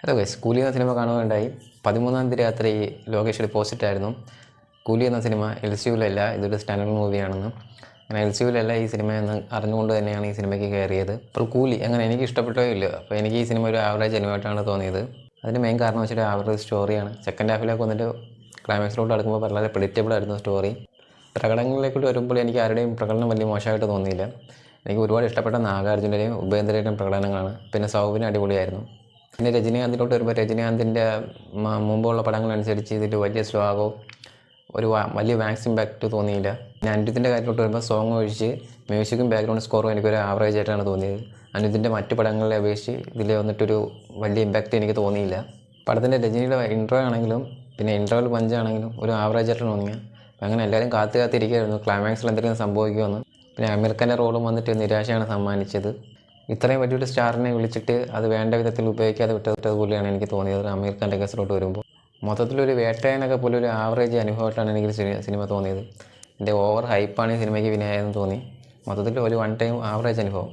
Hello guys, കൂലി എന്ന cinema കാണുകയുണ്ടായി. 13-ാം തീയതി രാത്രി ലോകേഷ് പോസ്റ്റ് ആയിരുന്നു. കൂലി എന്ന സിനിമ LCUവിലല്ല, ഇതൊരു സ്റ്റാൻഡേർഡ് മൂവിയാണെന്ന്. അങ്ങനെ LCUവിലല്ല ഈ സിനിമ എന്ന് അറിഞ്ഞുകൊണ്ട് തന്നെയാണ് ഈ സിനിമയ്ക്ക് കയറിയത്. അപ്പോൾ കൂലി അങ്ങനെ എനിക്ക് ഇഷ്ടപ്പെട്ടോ ഇല്ല. അപ്പോൾ എനിക്ക് ഈ സിനിമ ഒരു ആവറേജ് അനുഭവമായിട്ടാണ് തോന്നിയത്. അതിന് മെയിൻ കാരണം വെച്ചിട്ട് ആവറേജ് സ്റ്റോറിയാണ്. സെക്കൻഡ് ഹാഫിലേക്ക് വന്നിട്ട് ക്ലൈമാക്സിലോട്ട് അടുക്കുമ്പോൾ വളരെ പ്രെഡിക്റ്റബിൾ ആയിരുന്നു സ്റ്റോറി. പ്രകടനങ്ങളിലേക്ക് വരുമ്പോൾ എനിക്ക് ആരുടെയും പ്രകടനം വലിയ മോശമായിട്ട് തോന്നിയില്ല. എനിക്ക് ഒരുപാട് ഇഷ്ടപ്പെട്ട നാഗാർജുനൻ്റെയും ഉപേന്ദ്രയുടെയും പ്രകടനങ്ങളാണ്. പിന്നെ സൗബിന് അടിപൊളിയായിരുന്നു. പിന്നെ രജനീകാന്തിലോട്ട് വരുമ്പോൾ രജനീകാന്തിൻ്റെ മുമ്പുള്ള പടങ്ങളനുസരിച്ച് ഇതിൽ വലിയ സ്ലോഗോ വലിയ മാക്സ് ഇമ്പാക്റ്റ് തോന്നിയില്ല. പിന്നെ അനിരുദ്ധിൻ്റെ കാര്യത്തിലോട്ട് വരുമ്പോൾ സോങ് ഒഴിച്ച് മ്യൂസിക്കും ബാക്ക്ഗ്രൗണ്ട് സ്കോറും എനിക്കൊരു ആവറേജ് ആയിട്ടാണ് തോന്നിയത്. അനിരുദ്ധിൻ്റെ മറ്റ് പടങ്ങളെ അപേക്ഷിച്ച് ഇതിൽ വന്നിട്ടൊരു വലിയ ഇമ്പാക്റ്റ് എനിക്ക് തോന്നിയില്ല. പടത്തിൻ്റെ രജനിയുടെ ഇൻട്രോ ആണെങ്കിലും പിന്നെ ഇൻട്രോയിൽ പഞ്ചാണെങ്കിലും ഒരു ആവറേജ് ആയിട്ട് തോന്നിയ. അങ്ങനെ എല്ലാവരും കാത്തിരിക്കുകയായിരുന്നു ക്ലൈമാക്സിൽ എന്തെങ്കിലും സംഭവിക്കുമെന്ന്. പിന്നെ അമീർ ഖാൻ്റെ റോളും വന്നിട്ട് നിരാശയാണ് സമ്മാനിച്ചത്. ഇത്രയും വലിയൊരു സ്റ്റാറിനെ വിളിച്ചിട്ട് അത് വേണ്ട വിധത്തിൽ ഉപയോഗിക്കാതെ വിട്ടത് പോലെയാണ് എനിക്ക് തോന്നിയത് അമീർ ഖാൻ്റെ കേസിലോട്ട് വരുമ്പോൾ. മൊത്തത്തിലൊരു വേട്ടയനൊക്കെ പോലെ ഒരു ആവറേജ് അനുഭവമായിട്ടാണ് എനിക്ക് സിനിമ തോന്നിയത്. എൻ്റെ ഓവർ ഹൈപ്പാണ് ഈ സിനിമയ്ക്ക് വിനയായെന്ന് തോന്നി. മൊത്തത്തിൽ ഒരു വൺ ടൈം ആവറേജ് അനുഭവം.